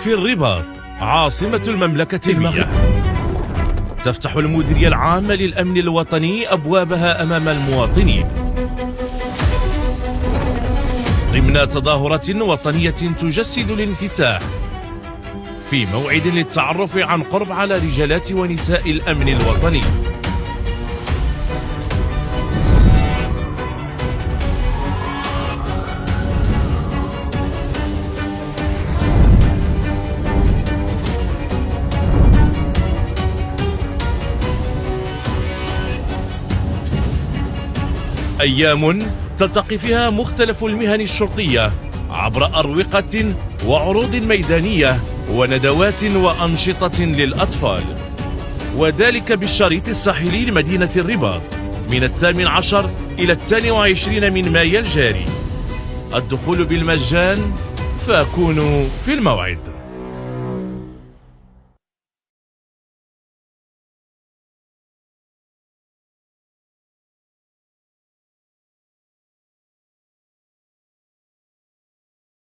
في الرباط عاصمة المملكة المغرب. تفتح المديرية العامة للأمن الوطني أبوابها أمام المواطنين ضمن تظاهرة وطنية تجسد الانفتاح في موعد للتعرف عن قرب على رجالات ونساء الأمن الوطني. أيام تلتقي فيها مختلف المهن الشرطية عبر أروقة وعروض ميدانية وندوات وأنشطة للأطفال، وذلك بالشريط الساحلي لمدينة الرباط من 18 إلى 22 من مايو الجاري. الدخول بالمجان، فكونوا في الموعد.